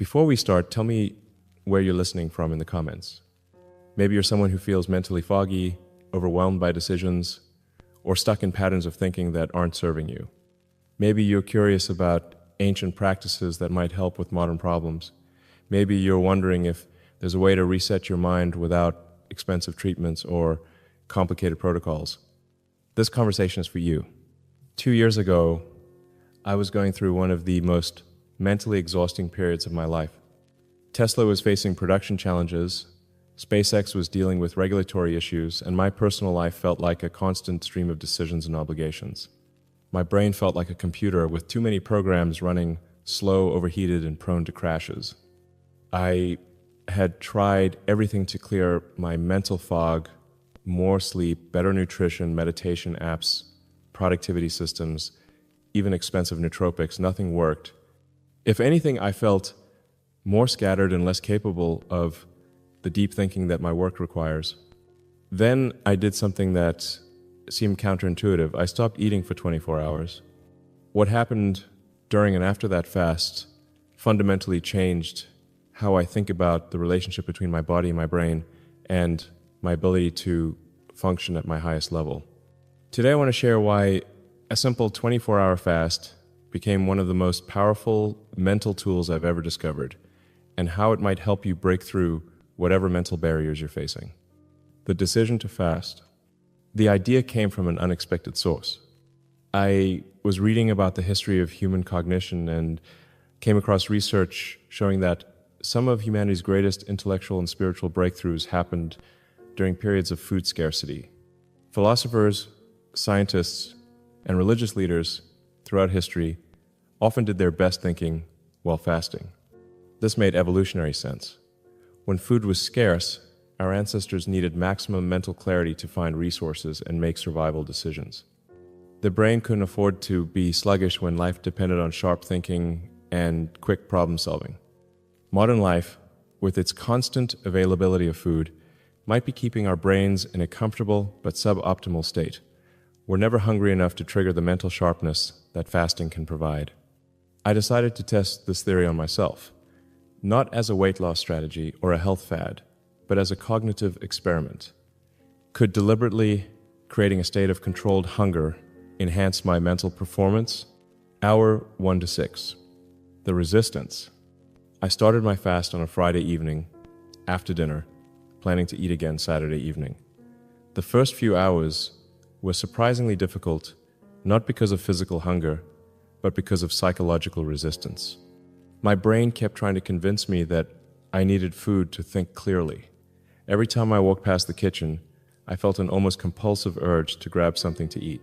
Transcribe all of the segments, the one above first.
Before we start, tell me where you're listening from in the comments. Maybe you're someone who feels mentally foggy, overwhelmed by decisions, or stuck in patterns of thinking that aren't serving you. Maybe you're curious about ancient practices that might help with modern problems. Maybe you're wondering if there's a way to reset your mind without expensive treatments or complicated protocols. This conversation is for you. 2 years ago, I was going through one of the most mentally exhausting periods of my life. Tesla was facing production challenges, SpaceX was dealing with regulatory issues, and my personal life felt like a constant stream of decisions and obligations. My brain felt like a computer with too many programs running slow, overheated, and prone to crashes. I had tried everything to clear my mental fog: more sleep, better nutrition, meditation apps, productivity systems, even expensive nootropics. Nothing worked. If anything, I felt more scattered and less capable of the deep thinking that my work requires. Then I did something that seemed counterintuitive. I stopped eating for 24 hours. What happened during and after that fast fundamentally changed how I think about the relationship between my body and my brain and my ability to function at my highest level. Today I want to share why a simple 24-hour fast became one of the most powerful mental tools I've ever discovered, and how it might help you break through whatever mental barriers you're facing. The decision to fast. The idea came from an unexpected source. I was reading about the history of human cognition and came across research showing that some of humanity's greatest intellectual and spiritual breakthroughs happened during periods of food scarcity. Philosophers, scientists, and religious leaders throughout history often did their best thinking while fasting. This made evolutionary sense. When food was scarce, our ancestors needed maximum mental clarity to find resources and make survival decisions. The brain couldn't afford to be sluggish when life depended on sharp thinking and quick problem solving. Modern life, with its constant availability of food, might be keeping our brains in a comfortable but suboptimal state. We're never hungry enough to trigger the mental sharpness that fasting can provide. I decided to test this theory on myself, not as a weight loss strategy or a health fad, but as a cognitive experiment. Could deliberately creating a state of controlled hunger enhance my mental performance? Hour 1 to 6. The resistance. I started my fast on a Friday evening, after dinner, planning to eat again Saturday evening. The first few hours were surprisingly difficult, not because of physical hunger, but because of psychological resistance. My brain kept trying to convince me that I needed food to think clearly. Every time I walked past the kitchen, I felt an almost compulsive urge to grab something to eat.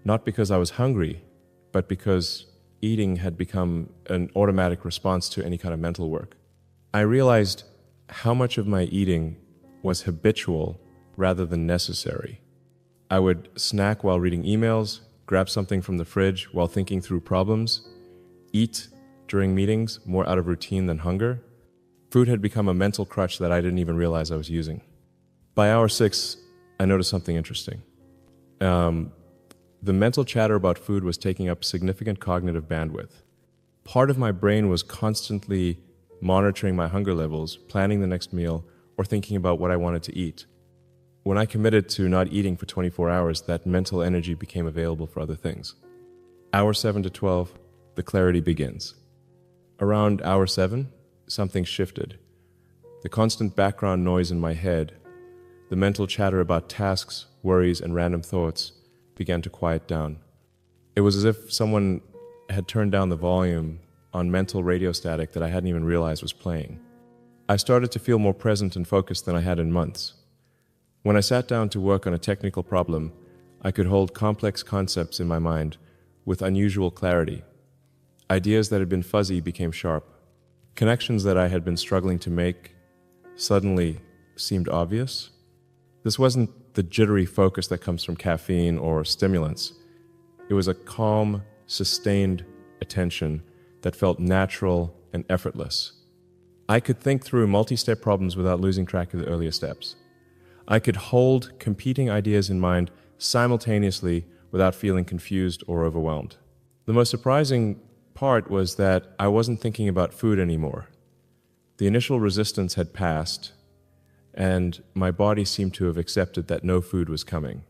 Not because I was hungry, but because eating had become an automatic response to any kind of mental work. I realized how much of my eating was habitual rather than necessary. I would snack while reading emails, grab something from the fridge while thinking through problems, eat during meetings more out of routine than hunger. Food had become a mental crutch that I didn't even realize I was using. By hour 6, I noticed something interesting. The mental chatter about food was taking up significant cognitive bandwidth. Part of my brain was constantly monitoring my hunger levels, planning the next meal, or thinking about what I wanted to eat. When I committed to not eating for 24 hours, that mental energy became available for other things. Hour 7 to 12, the clarity begins. Around hour 7, something shifted. The constant background noise in my head, the mental chatter about tasks, worries, and random thoughts began to quiet down. It was as if someone had turned down the volume on mental radio static that I hadn't even realized was playing. I started to feel more present and focused than I had in months. When I sat down to work on a technical problem, I could hold complex concepts in my mind with unusual clarity. Ideas that had been fuzzy became sharp. Connections that I had been struggling to make suddenly seemed obvious. This wasn't the jittery focus that comes from caffeine or stimulants. It was a calm, sustained attention that felt natural and effortless. I could think through multi-step problems without losing track of the earlier steps. I could hold competing ideas in mind simultaneously without feeling confused or overwhelmed. The most surprising part was that I wasn't thinking about food anymore. The initial resistance had passed, and my body seemed to have accepted that no food was coming.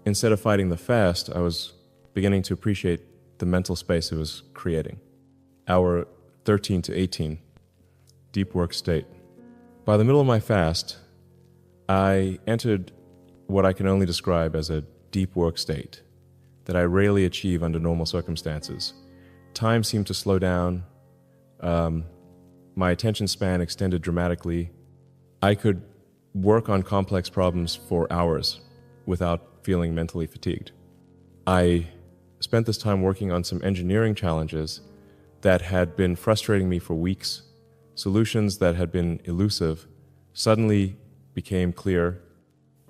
Instead of fighting the fast, I was beginning to appreciate the mental space it was creating. Hour 13 to 18, deep work state. By the middle of my fast, I entered what I can only describe as a deep work state that I rarely achieve under normal circumstances. Time seemed to slow down. My attention span extended dramatically. I could work on complex problems for hours without feeling mentally fatigued. I spent this time working on some engineering challenges that had been frustrating me for weeks. Solutions that had been elusive suddenly became clear.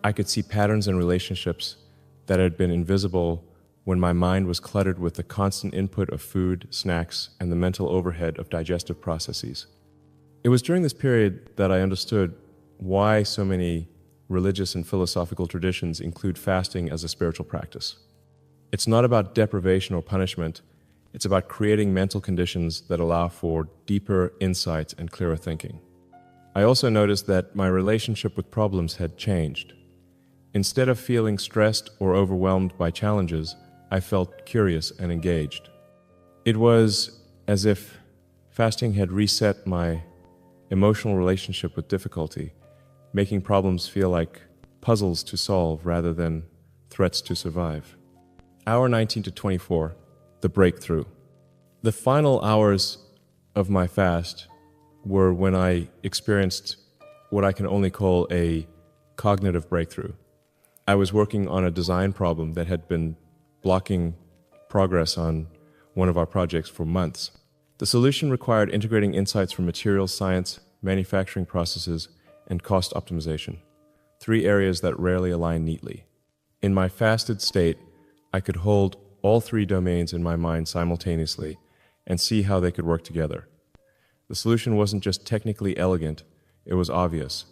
I could see patterns and relationships that had been invisible when my mind was cluttered with the constant input of food, snacks, and the mental overhead of digestive processes. It was during this period that I understood why so many religious and philosophical traditions include fasting as a spiritual practice. It's not about deprivation or punishment. It's about creating mental conditions that allow for deeper insights and clearer thinking. I also noticed that my relationship with problems had changed. Instead of feeling stressed or overwhelmed by challenges, I felt curious and engaged. It was as if fasting had reset my emotional relationship with difficulty, making problems feel like puzzles to solve rather than threats to survive. Hour 19 to 24, the breakthrough. The final hours of my fast were when I experienced what I can only call a cognitive breakthrough. I was working on a design problem that had been blocking progress on one of our projects for months. The solution required integrating insights from materials science, manufacturing processes, and cost optimization, 3 areas that rarely align neatly. In my fasted state, I could hold all 3 domains in my mind simultaneously and see how they could work together. The solution wasn't just technically elegant, it was obvious.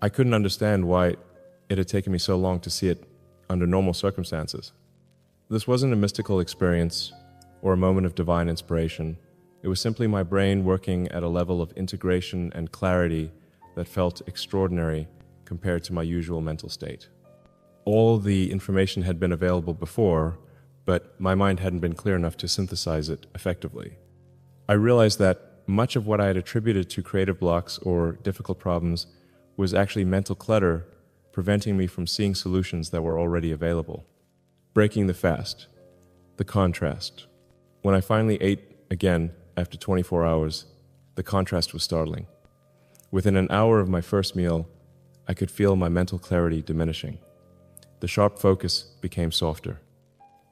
I couldn't understand why it had taken me so long to see it under normal circumstances. This wasn't a mystical experience or a moment of divine inspiration. It was simply my brain working at a level of integration and clarity that felt extraordinary compared to my usual mental state. All the information had been available before, but my mind hadn't been clear enough to synthesize it effectively. I realized that much of what I had attributed to creative blocks or difficult problems was actually mental clutter preventing me from seeing solutions that were already available. Breaking the fast, the contrast. When I finally ate again after 24 hours, the contrast was startling. Within an hour of my first meal, I could feel my mental clarity diminishing. The sharp focus became softer.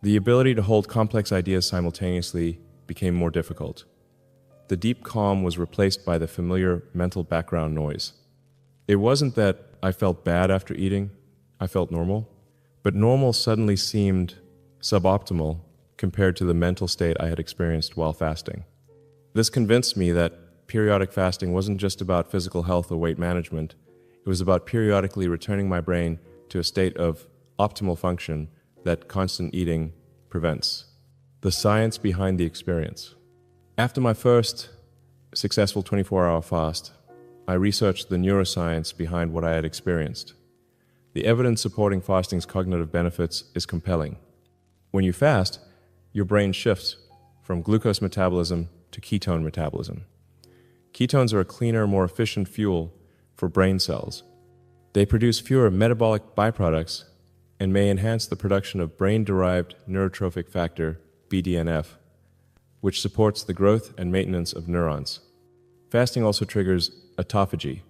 The ability to hold complex ideas simultaneously became more difficult. The deep calm was replaced by the familiar mental background noise. It wasn't that I felt bad after eating, I felt normal, but normal suddenly seemed suboptimal compared to the mental state I had experienced while fasting. This convinced me that periodic fasting wasn't just about physical health or weight management, it was about periodically returning my brain to a state of optimal function that constant eating prevents. The science behind the experience. After my first successful 24-hour fast, I researched the neuroscience behind what I had experienced. The evidence supporting fasting's cognitive benefits is compelling. When you fast, your brain shifts from glucose metabolism to ketone metabolism. Ketones are a cleaner, more efficient fuel for brain cells. They produce fewer metabolic byproducts and may enhance the production of brain-derived neurotrophic factor, BDNF, which supports the growth and maintenance of neurons. Fasting also triggers autophagy,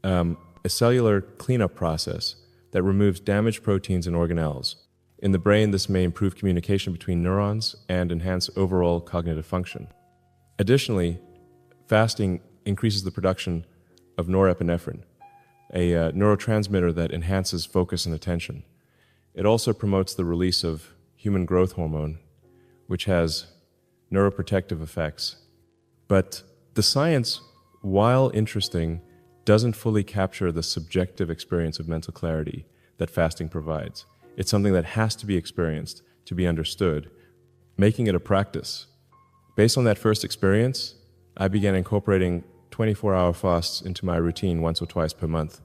a cellular cleanup process that removes damaged proteins and organelles. In the brain, this may improve communication between neurons and enhance overall cognitive function. Additionally, fasting increases the production of norepinephrine, a neurotransmitter that enhances focus and attention. It also promotes the release of human growth hormone, which has neuroprotective effects. But the science, while interesting, doesn't fully capture the subjective experience of mental clarity that fasting provides. It's something that has to be experienced to be understood, making it a practice. Based on that first experience, I began incorporating 24-hour fasts into my routine once or twice per month,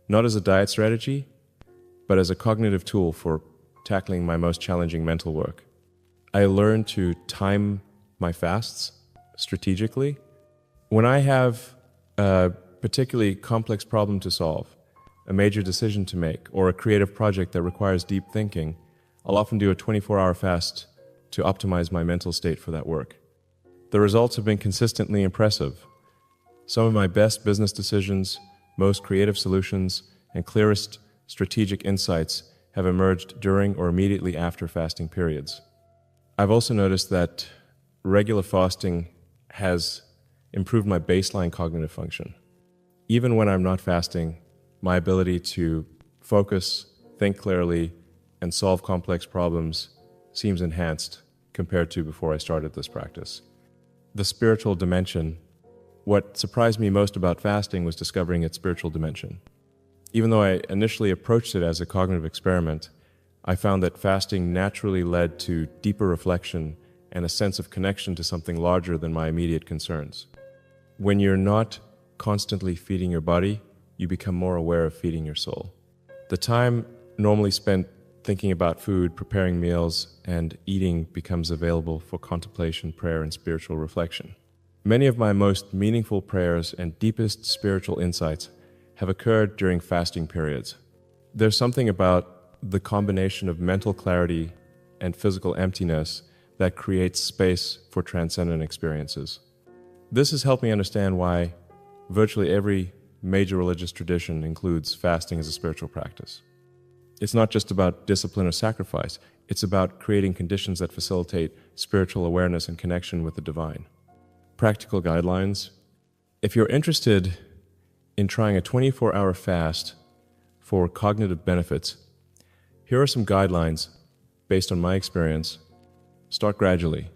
not as a diet strategy, but as a cognitive tool for tackling my most challenging mental work. I learned to time my fasts strategically. When I have a particularly complex problem to solve, a major decision to make, or a creative project that requires deep thinking, I'll often do a 24-hour fast to optimize my mental state for that work. The results have been consistently impressive. Some of my best business decisions, most creative solutions, and clearest strategic insights have emerged during or immediately after fasting periods. I've also noticed that regular fasting has improved my baseline cognitive function. Even when I'm not fasting, my ability to focus, think clearly, and solve complex problems seems enhanced compared to before I started this practice. The spiritual dimension. What surprised me most about fasting was discovering its spiritual dimension. Even though I initially approached it as a cognitive experiment, I found that fasting naturally led to deeper reflection and a sense of connection to something larger than my immediate concerns. When you're not constantly feeding your body, you become more aware of feeding your soul. The time normally spent thinking about food, preparing meals, and eating becomes available for contemplation, prayer, and spiritual reflection. Many of my most meaningful prayers and deepest spiritual insights have occurred during fasting periods. There's something about the combination of mental clarity and physical emptiness that creates space for transcendent experiences. This has helped me understand why virtually every major religious tradition includes fasting as a spiritual practice. It's not just about discipline or sacrifice, it's about creating conditions that facilitate spiritual awareness and connection with the divine. Practical guidelines. If you're interested in trying a 24-hour fast for cognitive benefits, here are some guidelines based on my experience. Start gradually.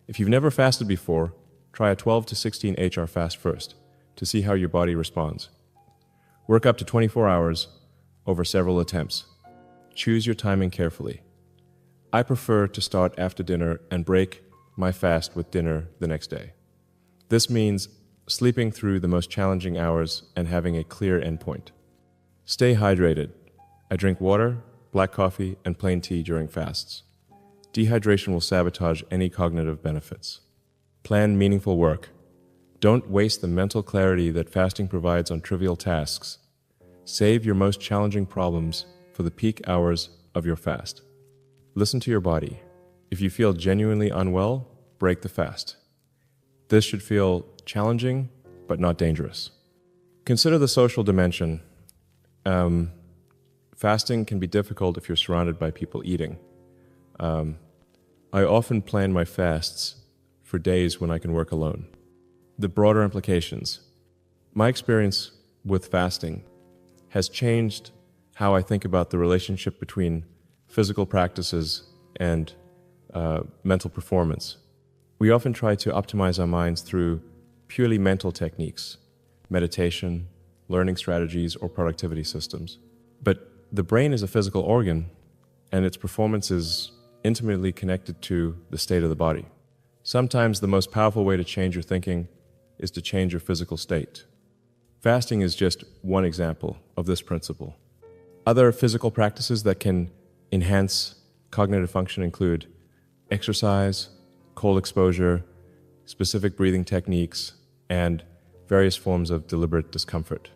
If you've never fasted before, try a 12 to 16 HR fast first to see how your body responds. Work up to 24 hours over several attempts. Choose your timing carefully. I prefer to start after dinner and break my fast with dinner the next day. This means sleeping through the most challenging hours and having a clear endpoint. Stay hydrated. I drink water, black coffee, and plain tea during fasts. Dehydration will sabotage any cognitive benefits. Plan meaningful work. Don't waste the mental clarity that fasting provides on trivial tasks. Save your most challenging problems for the peak hours of your fast. Listen to your body. If you feel genuinely unwell, break the fast. This should feel challenging, but not dangerous. Consider the social dimension. Fasting can be difficult if you're surrounded by people eating. I often plan my fasts for days when I can work alone. The broader implications. My experience with fasting has changed how I think about the relationship between physical practices and mental performance. We often try to optimize our minds through purely mental techniques, meditation, learning strategies, or productivity systems. But the brain is a physical organ, and its performance is intimately connected to the state of the body. Sometimes the most powerful way to change your thinking is to change your physical state. Fasting is just one example of this principle. Other physical practices that can enhance cognitive function include exercise, cold exposure, specific breathing techniques, and various forms of deliberate discomfort.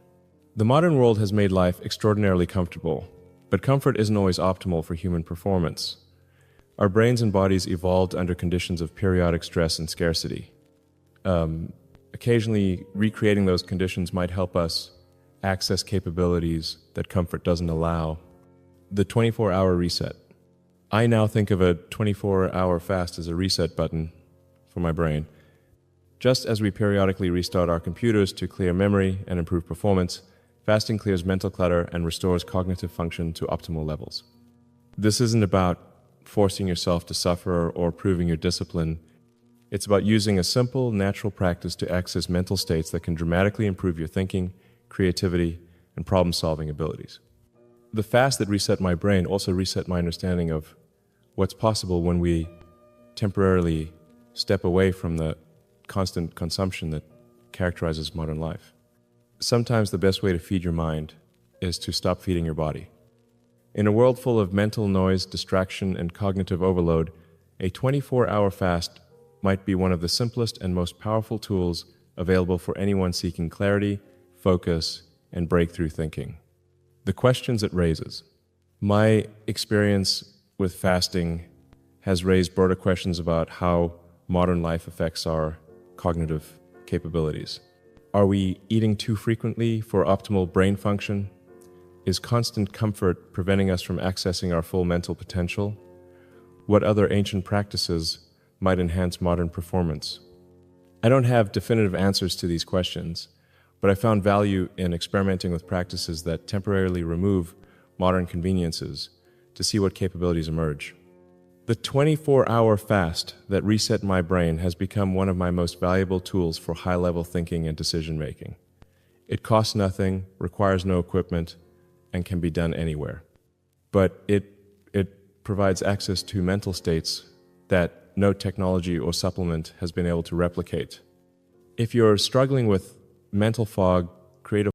The modern world has made life extraordinarily comfortable, but comfort isn't always optimal for human performance. Our brains and bodies evolved under conditions of periodic stress and scarcity. Occasionally, recreating those conditions might help us access capabilities that comfort doesn't allow. The 24-hour reset. I now think of a 24-hour fast as a reset button for my brain. Just as we periodically restart our computers to clear memory and improve performance, fasting clears mental clutter and restores cognitive function to optimal levels. This isn't about forcing yourself to suffer or proving your discipline. It's about using a simple, natural practice to access mental states that can dramatically improve your thinking, creativity, and problem-solving abilities. The fast that reset my brain also reset my understanding of what's possible when we temporarily step away from the constant consumption that characterizes modern life. Sometimes the best way to feed your mind is to stop feeding your body. In a world full of mental noise, distraction, and cognitive overload, a 24-hour fast might be one of the simplest and most powerful tools available for anyone seeking clarity, focus, and breakthrough thinking. The questions it raises. My experience with fasting has raised broader questions about how modern life affects our cognitive capabilities. Are we eating too frequently for optimal brain function? Is constant comfort preventing us from accessing our full mental potential? What other ancient practices might enhance modern performance? I don't have definitive answers to these questions, but I found value in experimenting with practices that temporarily remove modern conveniences to see what capabilities emerge. The 24-hour fast that reset my brain has become one of my most valuable tools for high-level thinking and decision-making. It costs nothing, requires no equipment, and can be done anywhere. But it provides access to mental states that no technology or supplement has been able to replicate. If you're struggling with mental fog, creative